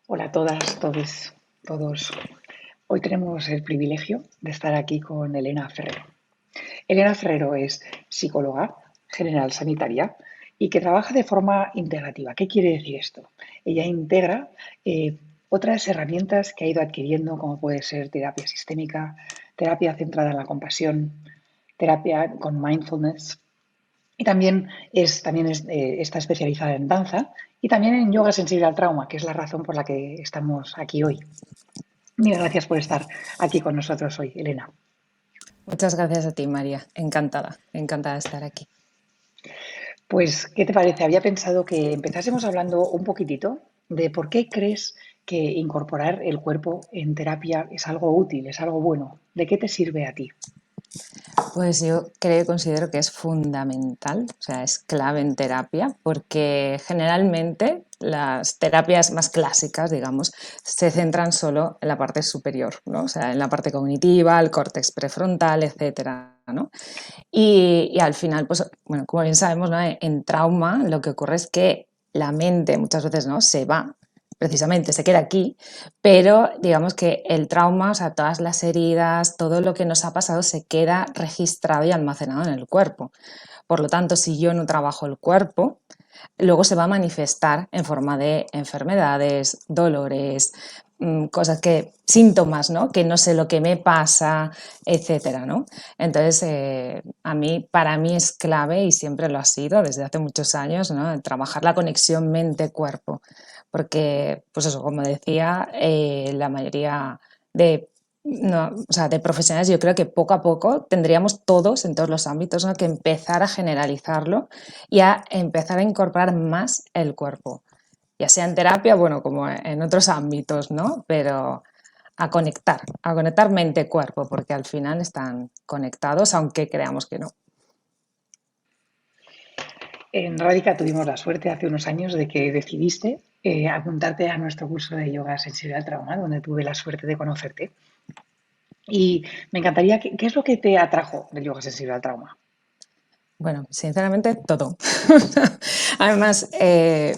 Hola a todas, todos. Hoy tenemos el privilegio de estar aquí con Elena Ferrero. Elena Ferrero es psicóloga general sanitaria y que trabaja de forma integrativa. ¿Qué quiere decir esto? Ella integra otras herramientas que ha ido adquiriendo, como puede ser terapia sistémica, terapia centrada en la compasión, terapia con mindfulness, y está especializada en danza y también en yoga sensible al trauma, que es la razón por la que estamos aquí hoy. Mil gracias por estar aquí con nosotros hoy, Elena. Muchas gracias a ti, María. Encantada de estar aquí. Pues, ¿qué te parece? Había pensado que empezásemos hablando un poquitito de por qué crees que incorporar el cuerpo en terapia es algo útil, es algo bueno. ¿De qué te sirve a ti? Pues yo creo y considero que es fundamental, o sea, es clave en terapia, porque generalmente las terapias más clásicas, digamos, se centran solo en la parte superior, ¿no? O sea, en la parte cognitiva, el córtex prefrontal, etcétera, ¿no? Y al final, pues, bueno, como bien sabemos, ¿no? En trauma lo que ocurre es que la mente muchas veces, ¿no? Se va, precisamente se queda aquí, pero digamos que el trauma, o sea, todas las heridas, todo lo que nos ha pasado se queda registrado y almacenado en el cuerpo. Por lo tanto, si yo no trabajo el cuerpo, luego se va a manifestar en forma de enfermedades, dolores, cosas que, síntomas, ¿no? Que no sé lo que me pasa, etcétera, ¿no? Entonces, para mí es clave y siempre lo ha sido desde hace muchos años, ¿no? Trabajar la conexión mente-cuerpo, porque, pues eso, como decía, la mayoría de no, o sea, de profesionales, yo creo que poco a poco tendríamos todos, en todos los ámbitos, ¿no? Que empezar a generalizarlo y a empezar a incorporar más el cuerpo, ya sea en terapia, bueno, como en otros ámbitos, ¿no? Pero a conectar mente-cuerpo, porque al final están conectados, aunque creamos que no. En Radica tuvimos la suerte hace unos años de que decidiste apuntarte a nuestro curso de yoga sensible al trauma, donde tuve la suerte de conocerte. Y me encantaría, ¿qué es lo que te atrajo del yoga sensible al trauma? Bueno, sinceramente, todo. Además,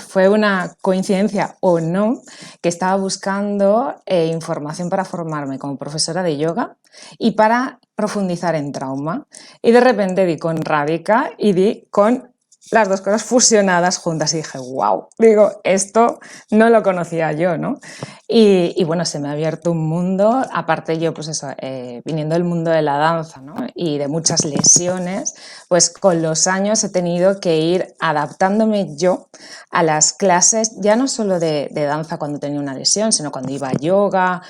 fue una coincidencia o no que estaba buscando información para formarme como profesora de yoga y para profundizar en trauma. Y de repente di con Radica y di con las dos cosas fusionadas juntas y dije, wow, digo, esto no lo conocía yo, ¿no? Y bueno, se me ha abierto un mundo, aparte yo, pues eso, viniendo del mundo de la danza, ¿no? Y de muchas lesiones, pues con los años he tenido que ir adaptándome yo a las clases, ya no solo de danza cuando tenía una lesión, sino cuando iba a yoga,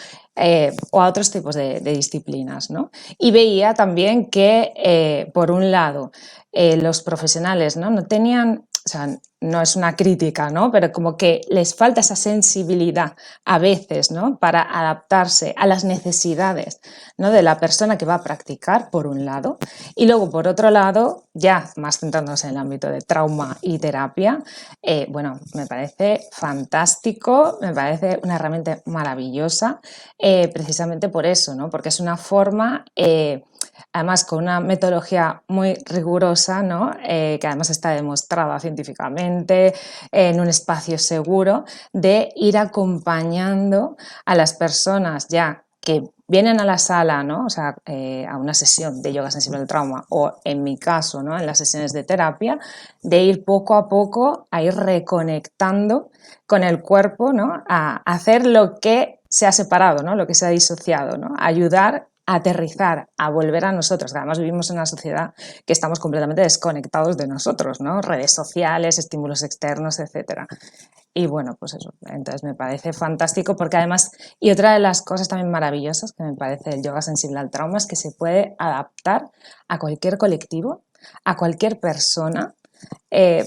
o a otros tipos de disciplinas, ¿no? Y veía también que, por un lado, los profesionales, ¿no? No tenían, o sea, no es una crítica, ¿no? Pero como que les falta esa sensibilidad a veces, ¿no? Para adaptarse a las necesidades, ¿no? De la persona que va a practicar, por un lado, y luego, por otro lado, ya más centrándose en el ámbito de trauma y terapia, bueno, me parece fantástico, me parece una herramienta maravillosa, precisamente por eso, ¿no? Porque es una forma, además con una metodología muy rigurosa, ¿no? Que además está demostrada científicamente, en un espacio seguro, de ir acompañando a las personas ya que vienen a la sala, ¿no? O sea, a una sesión de yoga sensible al trauma o, en mi caso, ¿no? En las sesiones de terapia, de ir poco a poco a ir reconectando con el cuerpo, ¿no? A hacer lo que se ha separado, ¿no? Lo que se ha disociado, ¿no? A ayudar a aterrizar, a volver a nosotros, que además vivimos en una sociedad que estamos completamente desconectados de nosotros, ¿no? Redes sociales, estímulos externos, etcétera. Y bueno, pues eso, entonces me parece fantástico porque además, y otra de las cosas también maravillosas que me parece el yoga sensible al trauma es que se puede adaptar a cualquier colectivo, a cualquier persona, eh,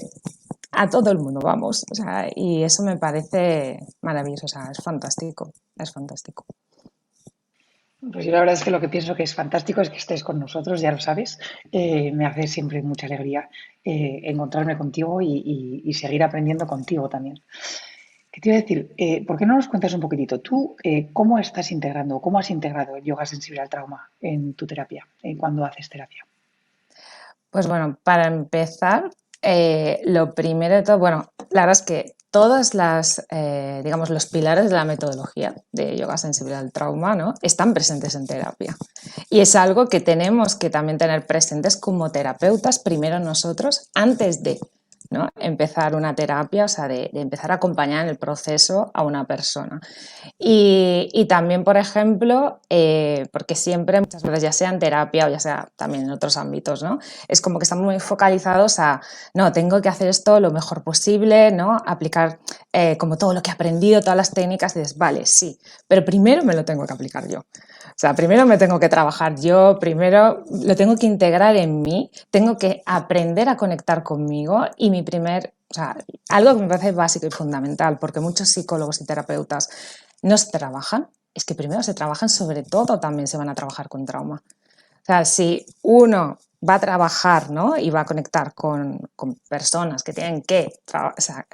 a todo el mundo, vamos. O sea, y eso me parece maravilloso, o sea, es fantástico, es fantástico. Pues yo la verdad es que lo que pienso que es fantástico es que estés con nosotros, ya lo sabes. Me hace siempre mucha alegría encontrarme contigo y seguir aprendiendo contigo también. ¿Qué te iba a decir? ¿Por qué no nos cuentas un poquitito tú cómo estás integrando, cómo has integrado el yoga sensible al trauma en tu terapia, en cuando haces terapia? Pues bueno, para empezar, lo primero de todo, bueno, la verdad es que todas las, digamos, los pilares de la metodología de yoga sensible al trauma, ¿no? Están presentes en terapia. Y es algo que tenemos que también tener presentes como terapeutas, primero nosotros, antes de, ¿no?, empezar una terapia, o sea, de empezar a acompañar en el proceso a una persona. Y también, por ejemplo, porque siempre, muchas veces, ya sea en terapia o ya sea también en otros ámbitos, ¿no?, es como que estamos muy focalizados a, no, tengo que hacer esto lo mejor posible, ¿no?, aplicar como todo lo que he aprendido, todas las técnicas, y dices, vale, sí, pero primero me lo tengo que aplicar yo. O sea, primero me tengo que trabajar yo, primero lo tengo que integrar en mí, tengo que aprender a conectar conmigo y o sea, algo que me parece básico y fundamental, porque muchos psicólogos y terapeutas no se trabajan, es que primero se trabajan, sobre todo también se van a trabajar con trauma. O sea, si uno va a trabajar, ¿no?, y va a conectar con personas que tienen que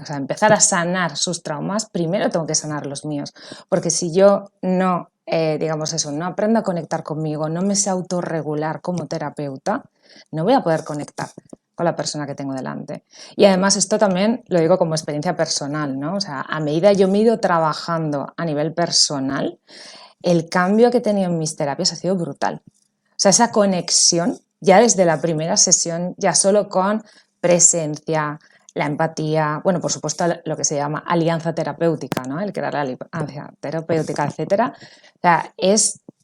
empezar a sanar sus traumas, primero tengo que sanar los míos, porque si yo no, digamos eso, no aprendo a conectar conmigo, no me sé autorregular como terapeuta, no voy a poder conectar con la persona que tengo delante. Y además esto también lo digo como experiencia personal, ¿no? O sea, a medida yo me he ido trabajando a nivel personal, el cambio que he tenido en mis terapias ha sido brutal. O sea, esa conexión ya desde la primera sesión, ya solo con presencia, la empatía, bueno, por supuesto lo que se llama alianza terapéutica, ¿no?, el crear la alianza terapéutica, etcétera. O sea,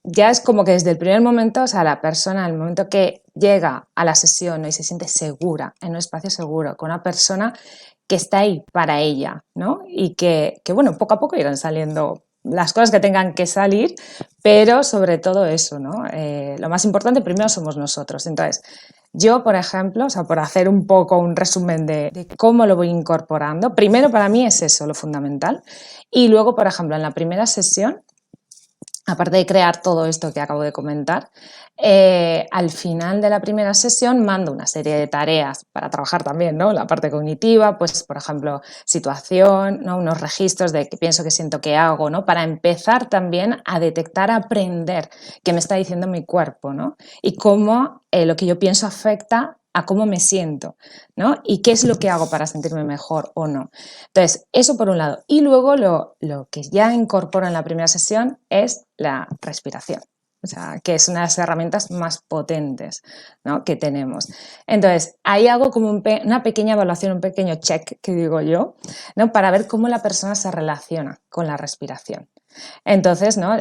ya es como que desde el primer momento, o sea, la persona, el momento que llega a la sesión, ¿no?, y se siente segura, en un espacio seguro, con una persona que está ahí para ella, ¿no?, y que bueno, poco a poco irán saliendo las cosas que tengan que salir, pero sobre todo eso, ¿no? Lo más importante primero somos nosotros. Entonces, yo, por ejemplo, o sea, por hacer un poco un resumen de cómo lo voy incorporando, primero para mí es eso lo fundamental. Y luego, por ejemplo, en la primera sesión, aparte de crear todo esto que acabo de comentar, al final de la primera sesión mando una serie de tareas para trabajar también, ¿no?, la parte cognitiva, pues por ejemplo, situación, ¿no?, unos registros de qué pienso, qué siento, qué hago, ¿no?, para empezar también a detectar, a aprender qué me está diciendo mi cuerpo, ¿no?, y cómo lo que yo pienso afecta a cómo me siento, ¿no?, y qué es lo que hago para sentirme mejor o no. Entonces, eso por un lado. Y luego lo que ya incorporo en la primera sesión es la respiración. O sea, que es una de las herramientas más potentes, ¿no?, que tenemos. Entonces, ahí hago como una pequeña evaluación, un pequeño check, que digo yo, ¿no?, para ver cómo la persona se relaciona con la respiración. Entonces, ¿no?,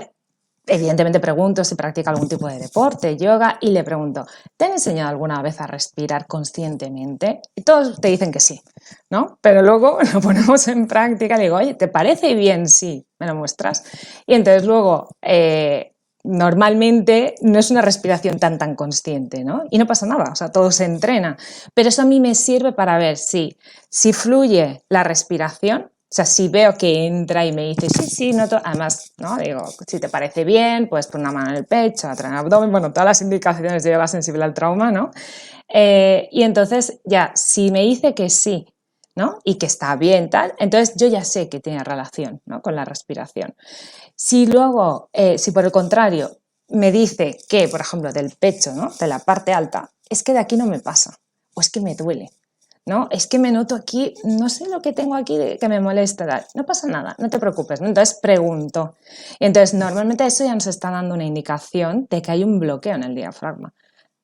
evidentemente pregunto si practica algún tipo de deporte, yoga, y le pregunto, ¿te han enseñado alguna vez a respirar conscientemente? Y todos te dicen que sí, ¿no? Pero luego lo ponemos en práctica y digo, oye, ¿te parece bien? Sí, me lo muestras. Y entonces luego, normalmente no es una respiración tan consciente, ¿no? Y no pasa nada, o sea, todo se entrena. Pero eso a mí me sirve para ver si fluye la respiración. O sea, si veo que entra y me dice, sí, noto, además, ¿no?, digo, si te parece bien, puedes poner una mano en el pecho, otra en el abdomen, bueno, todas las indicaciones de yoga sensible al trauma, ¿no? Y entonces ya, si me dice que sí, ¿no?, y que está bien, tal, entonces yo ya sé que tiene relación, ¿no?, con la respiración. Si luego, si por el contrario me dice que, por ejemplo, del pecho, ¿no?, de la parte alta, es que de aquí no me pasa, o es que me duele, ¿no?, es que me noto aquí, no sé lo que tengo aquí que me molesta, no pasa nada, no te preocupes, ¿no? Entonces pregunto. Y entonces normalmente eso ya nos está dando una indicación de que hay un bloqueo en el diafragma,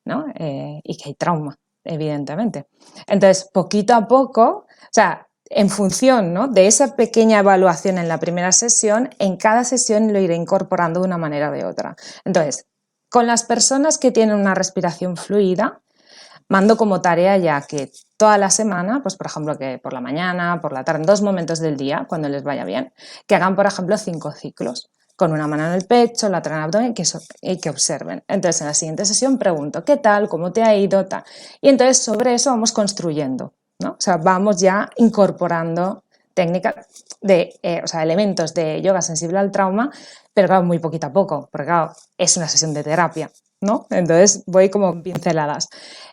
¿no? Y que hay trauma, evidentemente. Entonces, poquito a poco, o sea, en función, ¿no?, de esa pequeña evaluación en la primera sesión, en cada sesión lo iré incorporando de una manera o de otra. Entonces, con las personas que tienen una respiración fluida, mando como tarea ya que toda la semana, pues por ejemplo que por la mañana, por la tarde, en 2 momentos del día, cuando les vaya bien, que hagan por ejemplo 5 ciclos, con una mano en el pecho, la otra en el abdomen, y que observen. Entonces en la siguiente sesión pregunto, ¿qué tal? ¿Cómo te ha ido? Tal. Y entonces sobre eso vamos construyendo, ¿no? O sea, vamos ya incorporando técnicas o sea, elementos de yoga sensible al trauma, pero claro, muy poquito a poco, porque claro, es una sesión de terapia, ¿no? Entonces voy como pinceladas.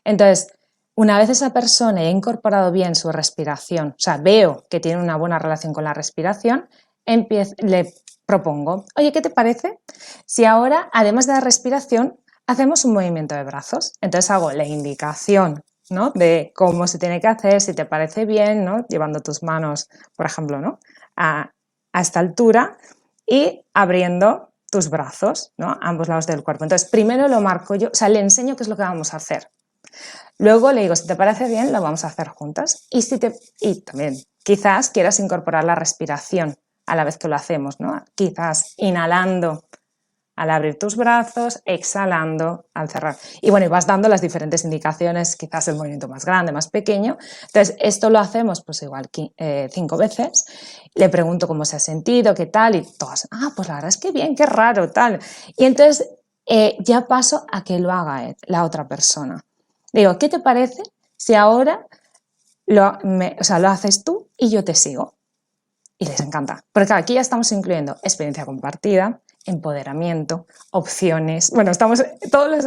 Entonces, una vez esa persona ha incorporado bien su respiración, o sea, veo que tiene una buena relación con la respiración, le propongo, oye, ¿qué te parece si ahora, además de la respiración, hacemos un movimiento de brazos? Entonces hago la indicación ¿no? De cómo se tiene que hacer, si te parece bien, ¿no? Llevando tus manos, por ejemplo, ¿no? A esta altura y abriendo tus brazos, ¿no? A ambos lados del cuerpo. Entonces, primero lo marco yo, o sea, le enseño qué es lo que vamos a hacer. Luego le digo, si te parece bien, lo vamos a hacer juntas. Y también, quizás quieras incorporar la respiración a la vez que lo hacemos, ¿no? Quizás inhalando al abrir tus brazos, exhalando al cerrar. Y bueno, y vas dando las diferentes indicaciones, quizás el movimiento más grande, más pequeño. Entonces, esto lo hacemos pues igual 5 veces. Le pregunto cómo se ha sentido, qué tal, y todas, pues la verdad es que bien, qué raro, tal. Y entonces ya paso a que lo haga la otra persona. Digo, ¿qué te parece si ahora lo haces tú y yo te sigo? Y les encanta. Porque claro, aquí ya estamos incluyendo experiencia compartida, empoderamiento, opciones. Bueno,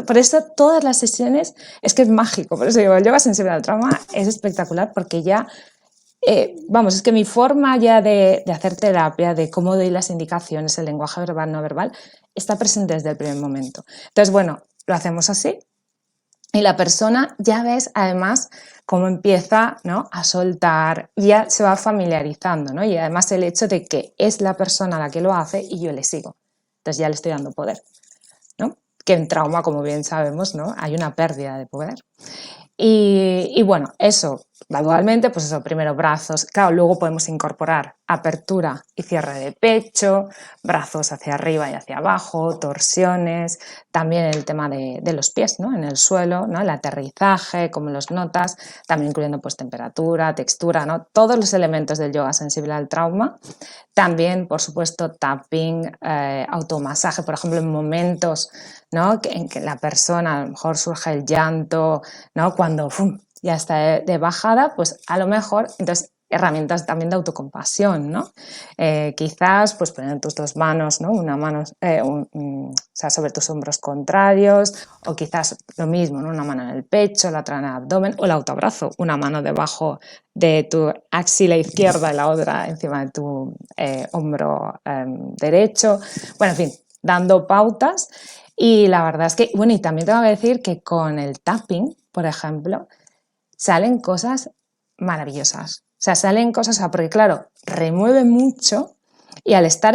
por eso todas las sesiones es que es mágico. Por eso digo, el yoga sensible al trauma es espectacular porque ya, es que mi forma ya de hacer terapia, de cómo doy las indicaciones, el lenguaje verbal, no verbal, está presente desde el primer momento. Entonces, bueno, lo hacemos así. Y la persona ya ves además cómo empieza, ¿no?, a soltar, ya se va familiarizando, ¿no? Y además el hecho de que es la persona la que lo hace y yo le sigo. Entonces ya le estoy dando poder, ¿no? Que en trauma, como bien sabemos, ¿no?, hay una pérdida de poder. Y bueno, eso, gradualmente, pues eso, primero brazos, claro, luego podemos incorporar apertura y cierre de pecho, brazos hacia arriba y hacia abajo, torsiones, también el tema de los pies, ¿no?, en el suelo, ¿no?, el aterrizaje, cómo los notas, también incluyendo pues temperatura, textura, ¿no?, todos los elementos del yoga sensible al trauma. También, por supuesto, tapping, automasaje, por ejemplo, en momentos, ¿no?, en que la persona, a lo mejor surge el llanto, ¿no?, cuando ya está de bajada, pues a lo mejor, entonces, herramientas también de autocompasión, ¿no? Quizás, pues poner tus dos manos, ¿no?, una mano, sobre tus hombros contrarios, o quizás lo mismo, ¿no?, una mano en el pecho, la otra en el abdomen, o el autoabrazo, una mano debajo de tu axila izquierda y la otra encima de tu hombro derecho. Bueno, en fin, dando pautas. Y la verdad es que, bueno, y también tengo que decir que con el tapping, por ejemplo, salen cosas maravillosas. O sea, salen cosas, porque claro, remueve mucho y al estar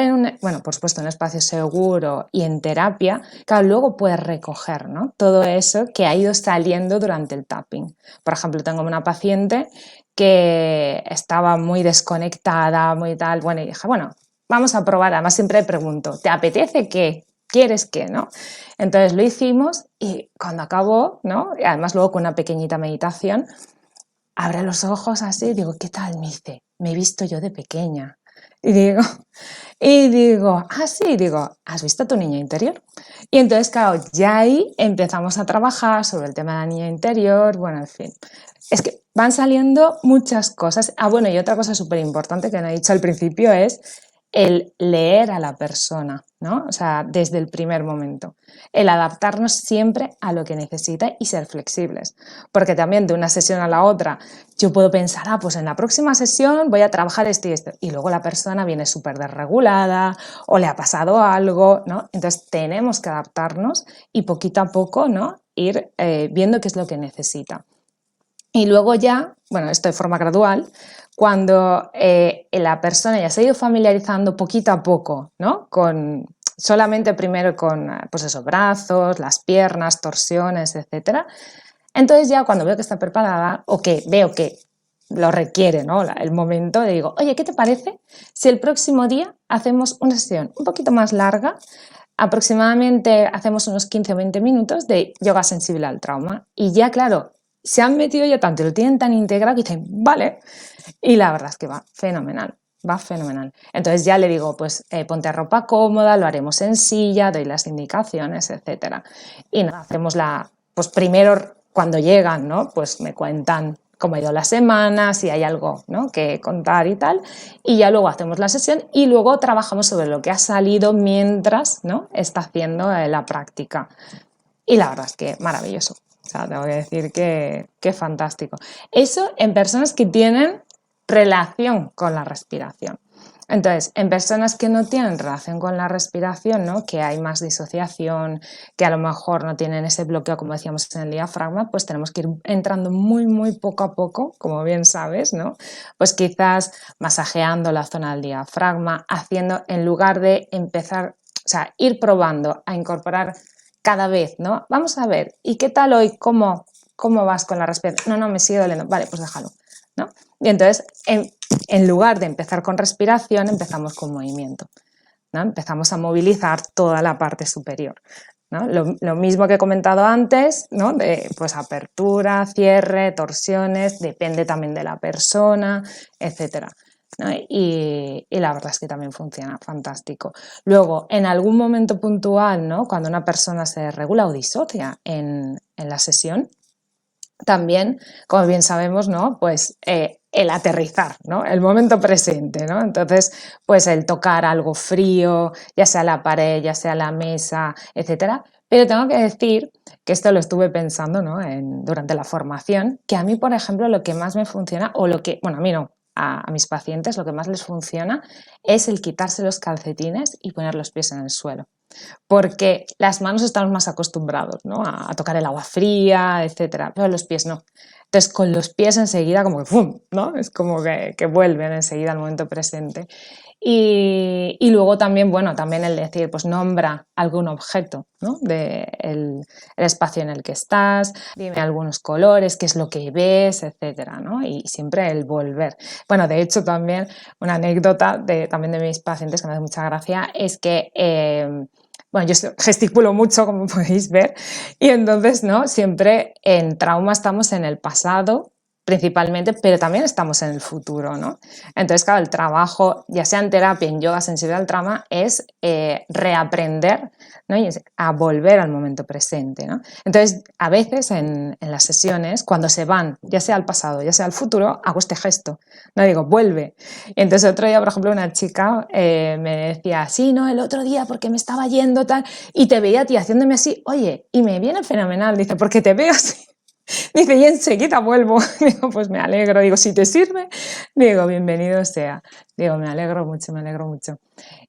por supuesto, en un espacio seguro y en terapia, claro, luego puedes recoger, ¿no?, todo eso que ha ido saliendo durante el tapping. Por ejemplo, tengo una paciente que estaba muy desconectada, muy tal, bueno, y dije, bueno, vamos a probar, además siempre pregunto, ¿te apetece qué? ¿Quieres qué? ¿No? Entonces lo hicimos y cuando acabó, ¿no?, y además luego con una pequeñita meditación, abre los ojos así y digo, ¿qué tal? Me dice, me he visto yo de pequeña. Y digo, sí, digo, ¿has visto a tu niña interior? Y entonces, claro, ya ahí empezamos a trabajar sobre el tema de la niña interior, bueno, en fin. Es que van saliendo muchas cosas. Bueno, y otra cosa súper importante que no he dicho al principio es el leer a la persona, ¿no? O sea, desde el primer momento. El adaptarnos siempre a lo que necesita y ser flexibles. Porque también de una sesión a la otra yo puedo pensar, pues en la próxima sesión voy a trabajar esto y esto. Y luego la persona viene súper desregulada o le ha pasado algo, ¿no? Entonces tenemos que adaptarnos y poquito a poco, ¿no?, ir viendo qué es lo que necesita. Y luego ya, bueno, esto de forma gradual, cuando la persona ya se ha ido familiarizando poquito a poco, ¿no?, solamente primero con, pues eso, brazos, las piernas, torsiones, etcétera. Entonces ya cuando veo que está preparada o que veo que lo requiere, ¿no?, el momento, le digo, oye, ¿qué te parece si el próximo día hacemos una sesión un poquito más larga? Aproximadamente hacemos unos 15 o 20 minutos de yoga sensible al trauma. Y ya, claro, se han metido ya tanto, lo tienen tan integrado que dicen, vale. Y la verdad es que va fenomenal. Va fenomenal. Entonces ya le digo, pues ponte ropa cómoda, lo haremos en silla, doy las indicaciones, etcétera. Y nada, hacemos pues primero cuando llegan, ¿no?, pues me cuentan cómo ha ido la semana, si hay algo, ¿no?, que contar y tal, y ya luego hacemos la sesión y luego trabajamos sobre lo que ha salido mientras, ¿no?, está haciendo la práctica. Y la verdad es que maravilloso. O sea, tengo que decir que fantástico. Eso en personas que tienen relación con la respiración. Entonces, en personas que no tienen relación con la respiración, ¿no? Que hay más disociación, que a lo mejor no tienen ese bloqueo, como decíamos en el diafragma, pues tenemos que ir entrando muy, muy poco a poco, como bien sabes, ¿no? Pues quizás masajeando la zona del diafragma, haciendo, en lugar de empezar, o sea, ir probando a incorporar cada vez, ¿no? Vamos a ver, ¿y qué tal hoy? ¿Cómo vas con la respiración? No, me sigue doliendo. Vale, pues déjalo, ¿no? Y entonces, en lugar de empezar con respiración, empezamos con movimiento, ¿no? Empezamos a movilizar toda la parte superior, ¿no? Lo mismo que he comentado antes, ¿no? De pues apertura, cierre, torsiones, depende también de la persona, etcétera, ¿no? Y la verdad es que también funciona fantástico. Luego, en algún momento puntual, ¿no? Cuando una persona se regula o disocia en la sesión, también, como bien sabemos, ¿no? Pues el aterrizar, ¿no? El momento presente, ¿no? Entonces, pues el tocar algo frío, ya sea la pared, ya sea la mesa, etcétera. Pero tengo que decir que esto lo estuve pensando, ¿no? Durante la formación, que a mí, por ejemplo, lo que más me funciona, o lo que, bueno, a mí no, a mis pacientes lo que más les funciona es el quitarse los calcetines y poner los pies en el suelo, porque las manos estamos más acostumbrados, ¿no? A tocar el agua fría, etcétera, pero los pies no. Entonces, con los pies enseguida como que ¡fum!, ¿no? Es como que vuelven enseguida al momento presente. Y luego también, bueno, también el decir, pues nombra algún objeto, ¿no? El espacio en el que estás, dime algunos colores, qué es lo que ves, etcétera, ¿no? Y siempre el volver. Bueno, de hecho también una anécdota también de mis pacientes que me hace mucha gracia es que bueno, yo gesticulo mucho, como podéis ver, y entonces, ¿no? Siempre en trauma estamos en el pasado, principalmente, pero también estamos en el futuro, ¿no? Entonces, claro, el trabajo, ya sea en terapia, en yoga, sensibilidad al trauma, es reaprender, ¿no? Y a volver al momento presente, ¿no? Entonces, a veces en las sesiones, cuando se van, ya sea al pasado, ya sea al futuro, hago este gesto, no digo, vuelve. Y entonces otro día, por ejemplo, una chica me decía, sí, no, el otro día porque me estaba yendo tal, y te veía a ti haciéndome así, oye, y me viene fenomenal, dice, porque te veo así. Dice, y enseguida vuelvo. Digo, pues me alegro. Digo, si te sirve, digo, bienvenido sea. Digo, me alegro mucho, me alegro mucho.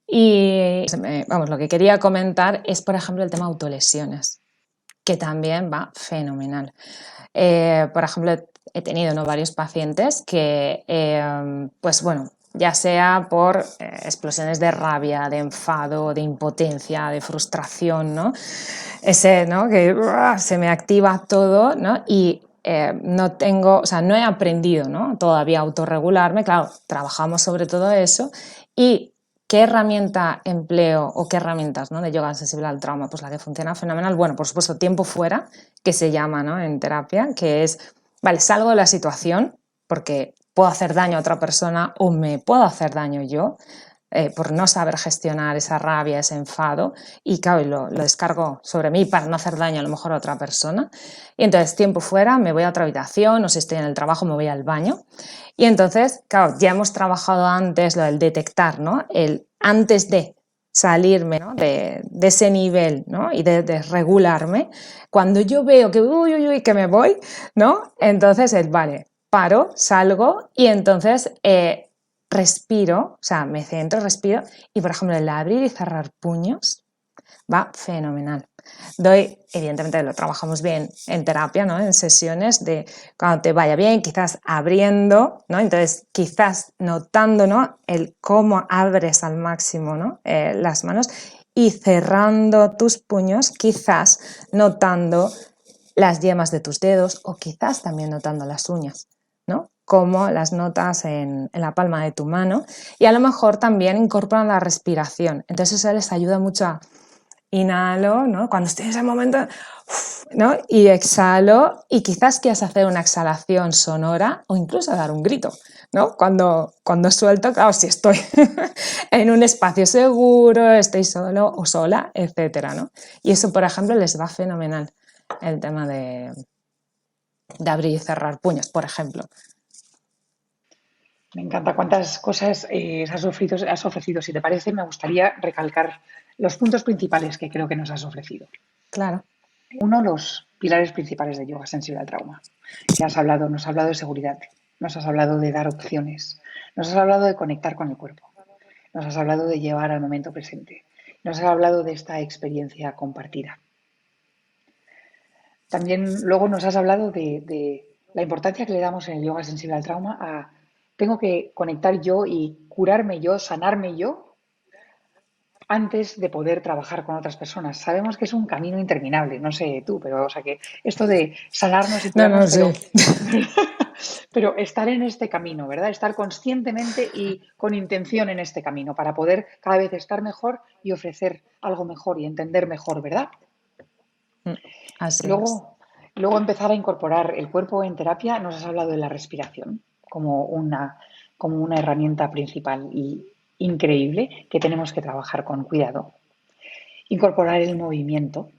Y vamos, lo que quería comentar es, por ejemplo, el tema autolesiones, que también va fenomenal. Por ejemplo, he tenido, ¿no?, varios pacientes que, pues bueno, ya sea por explosiones de rabia, de enfado, de impotencia, de frustración, ¿no? Ese, ¿no?, que se me activa todo, ¿no? Y no tengo, o sea, no he aprendido, ¿no?, todavía a autorregularme. Claro, trabajamos sobre todo eso. Y ¿qué herramienta empleo o qué herramientas, ¿no?, de yoga sensible al trauma? Pues la que funciona fenomenal, bueno, por supuesto, tiempo fuera, que se llama, ¿no?, en terapia, que es, vale, salgo de la situación porque puedo hacer daño a otra persona o me puedo hacer daño yo por no saber gestionar esa rabia, ese enfado, y claro, lo descargo sobre mí para no hacer daño a lo mejor a otra persona. Y entonces, tiempo fuera, me voy a otra habitación, o si estoy en el trabajo, me voy al baño. Y entonces, claro, ya hemos trabajado antes lo del detectar, ¿no? El antes de salirme, ¿no?, de ese nivel, ¿no?, y de regularme. Cuando yo veo que, uy, uy, uy, que me voy, ¿no? Entonces, vale, paro, salgo y entonces respiro, o sea, me centro, respiro y, por ejemplo, el abrir y cerrar puños va fenomenal. Evidentemente lo trabajamos bien en terapia, ¿no?, en sesiones de cuando te vaya bien, quizás abriendo, ¿no? Entonces, quizás notando, ¿no?, el cómo abres al máximo, ¿no?, las manos, y cerrando tus puños, quizás notando las yemas de tus dedos o quizás también notando las uñas, ¿no?, como las notas en la palma de tu mano, y a lo mejor también incorporan la respiración. Entonces eso les ayuda mucho a inhalo, ¿no?, cuando estoy en ese momento, ¿no?, y exhalo, y quizás quieras hacer una exhalación sonora o incluso dar un grito, ¿no?, cuando suelto, claro, si estoy en un espacio seguro, estoy solo o sola, etcétera, ¿no? Y eso, por ejemplo, les va fenomenal, el tema de abrir y cerrar puños, por ejemplo. Me encanta cuántas cosas has ofrecido. Si te parece, me gustaría recalcar los puntos principales que creo que nos has ofrecido. Claro. Uno, los pilares principales de yoga sensible al trauma. Que nos has hablado de seguridad, nos has hablado de dar opciones, nos has hablado de conectar con el cuerpo. nos has hablado de llevar al momento presente, nos has hablado de esta experiencia compartida. También luego nos has hablado de la importancia que le damos en el yoga sensible al trauma a tengo que conectar yo y curarme yo, sanarme yo antes de poder trabajar con otras personas. Sabemos que es un camino interminable, no sé tú, pero o sea que esto de sanarnos y No, no, curarnos, sí. pero estar en este camino, ¿verdad? Estar conscientemente y con intención en este camino para poder cada vez estar mejor y ofrecer algo mejor y entender mejor, ¿verdad? Así es. Luego empezar a incorporar el cuerpo en terapia, nos has hablado de la respiración como una herramienta principal y increíble que tenemos que trabajar con cuidado. Incorporar el movimiento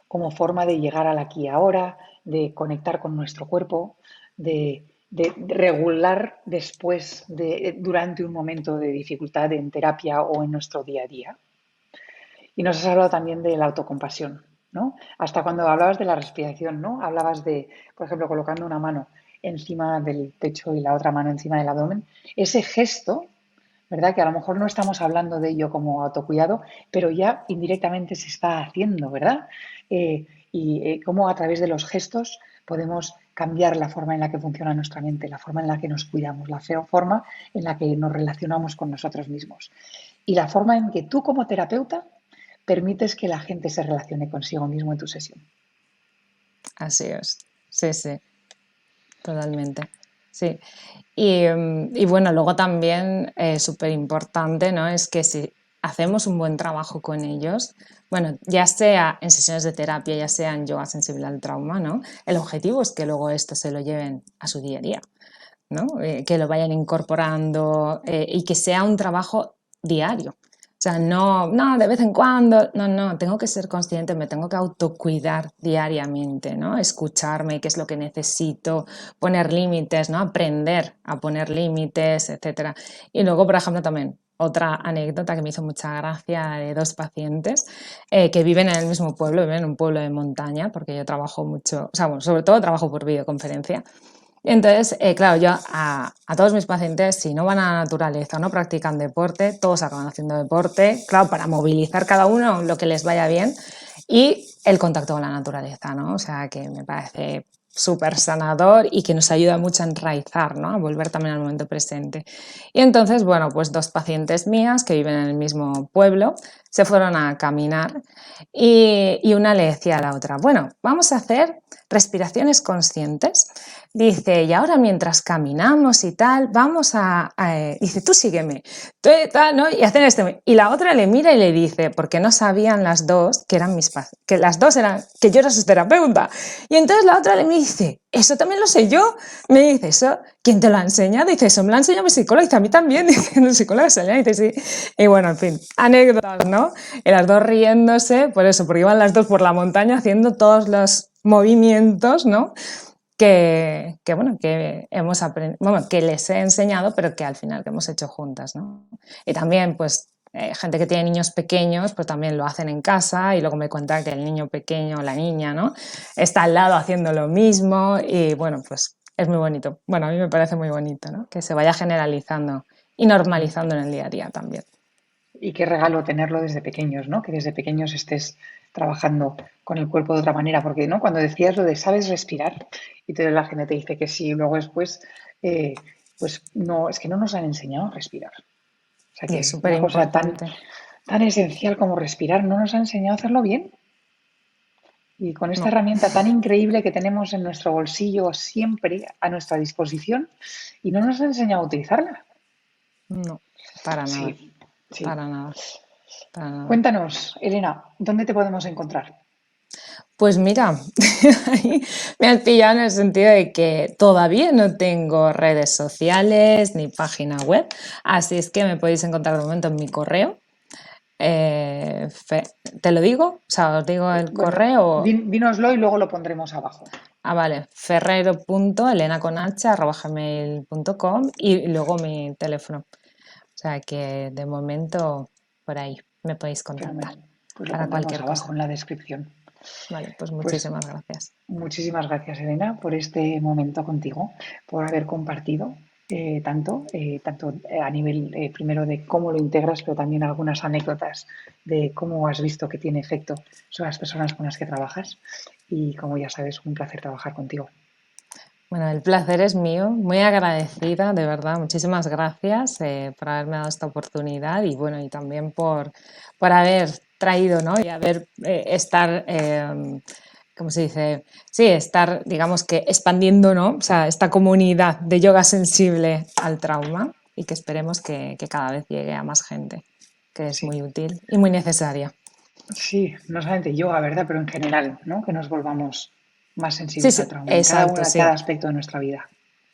como forma de llegar al aquí y ahora, de conectar con nuestro cuerpo, de regular después, durante un momento de dificultad en terapia o en nuestro día a día. Y nos has hablado también de la autocompasión, ¿no? Hasta cuando hablabas de la respiración, ¿no? Hablabas de, por ejemplo, colocando una mano encima del pecho y la otra mano encima del abdomen. Ese gesto, ¿verdad? Que a lo mejor no estamos hablando de ello como autocuidado, pero ya indirectamente se está haciendo, ¿verdad? Y cómo a través de los gestos podemos cambiar la forma en la que funciona nuestra mente, la forma en la que nos cuidamos, la forma en la que nos relacionamos con nosotros mismos. Y la forma en que tú como terapeuta permites que la gente se relacione consigo mismo en tu sesión. Así es. Sí, sí, totalmente. Sí. Y bueno, luego también súper importante, ¿no? Es que si hacemos un buen trabajo con ellos, bueno, ya sea en sesiones de terapia, ya sea en yoga sensible al trauma, ¿no? El objetivo es que luego esto se lo lleven a su día a día, ¿no? Que lo vayan incorporando y que sea un trabajo diario. O sea, no, no, de vez en cuando, no, no, tengo que ser consciente, me tengo que autocuidar diariamente, ¿no? Escucharme, qué es lo que necesito, poner límites, ¿no? Aprender a poner límites, etcétera. Y luego, por ejemplo, también otra anécdota que me hizo mucha gracia de dos pacientes que viven en el mismo pueblo, viven en un pueblo de montaña, porque yo trabajo mucho, o sea, bueno, sobre todo trabajo por videoconferencia. Entonces, claro, yo a todos mis pacientes, si no van a la naturaleza o no practican deporte, todos acaban haciendo deporte, claro, para movilizar cada uno lo que les vaya bien y el contacto con la naturaleza, ¿no? O sea, que me parece súper sanador y que nos ayuda mucho a enraizar, ¿no? A volver también al momento presente. Y entonces, bueno, pues dos pacientes mías que viven en el mismo pueblo se fueron a caminar y una le decía a la otra, bueno, vamos a hacer respiraciones conscientes. Dice, y ahora mientras caminamos y tal, vamos dice, tú sígueme, tú, tal, ¿no? Y hacen esto. Y la otra le mira y le dice, porque no sabían las dos que eran mis pacientes, que las dos eran, que yo era su terapeuta. Y entonces la otra le dice, eso también lo sé yo. Me dice, ¿eso quién te lo ha enseñado? Dice, eso me lo ha enseñado mi psicóloga. Dice, a mí también. Dice, el psicólogo se le dice, sí. Y bueno, en fin, anécdotas, ¿no? Y las dos riéndose, por eso, porque iban las dos por la montaña haciendo todos los movimientos, ¿no? Bueno, que hemos bueno, que les he enseñado, pero que al final que hemos hecho juntas, ¿no? Y también, pues, gente que tiene niños pequeños, pues también lo hacen en casa y luego me cuentan que el niño pequeño, la niña, ¿no? Está al lado haciendo lo mismo y bueno, pues es muy bonito. Bueno, a mí me parece muy bonito, ¿no? Que se vaya generalizando y normalizando en el día a día también. Y qué regalo tenerlo desde pequeños, ¿no? Que desde pequeños estés trabajando con el cuerpo de otra manera, porque ¿no? Cuando decías lo de sabes respirar y toda la gente te dice que sí, y luego después, pues no, es que no nos han enseñado a respirar. O sea Y es que súper una cosa importante. tan esencial como respirar no nos han enseñado a hacerlo bien. Y con esta No, herramienta tan increíble que tenemos en nuestro bolsillo siempre a nuestra disposición y no nos han enseñado a utilizarla. no, para nada, Sí, sí. para nada, para nada. Cuéntanos, Elena, ¿dónde te podemos encontrar? Pues mira, ahí me has pillado en el sentido de que todavía no tengo redes sociales ni página web, así es que me podéis encontrar de momento en mi correo. ¿Te lo digo? O sea, os digo el Bueno, correo. dínoslo y luego lo pondremos abajo. Vale, ferrero.elena.gmail.com y luego mi teléfono. O sea que de momento por ahí me podéis contactar Fenomenal. Pues lo para pondremos cualquier abajo cosa. en la descripción. Vale, pues Pues muchísimas gracias. muchísimas gracias, Elena, por este momento contigo, por haber compartido. tanto a nivel primero de cómo lo integras, pero también algunas anécdotas de cómo has visto que tiene efecto sobre las personas con las que trabajas. Y como ya sabes, un placer trabajar contigo. Bueno, el placer es mío, muy agradecida, de verdad, muchísimas gracias por haberme dado esta oportunidad y bueno, y también por haber traído, ¿no? Y haber estar, ¿cómo se dice? Sí, estar, digamos que expandiendo, ¿no? O sea, esta comunidad de yoga sensible al trauma y que esperemos que cada vez llegue a más gente, que es Sí, muy útil y muy necesaria. sí, no solamente yoga, ¿verdad? Pero en general, ¿no? Que nos volvamos más Sí, sensibles sí, al trauma en exacto, cada sí, aspecto de nuestra vida.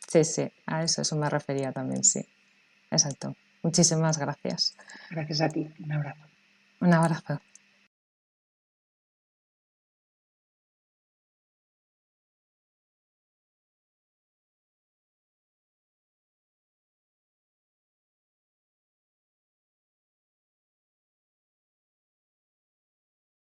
sí, sí, a eso me refería también, sí, exacto. Muchísimas gracias. Gracias a ti. Un abrazo. Un abrazo.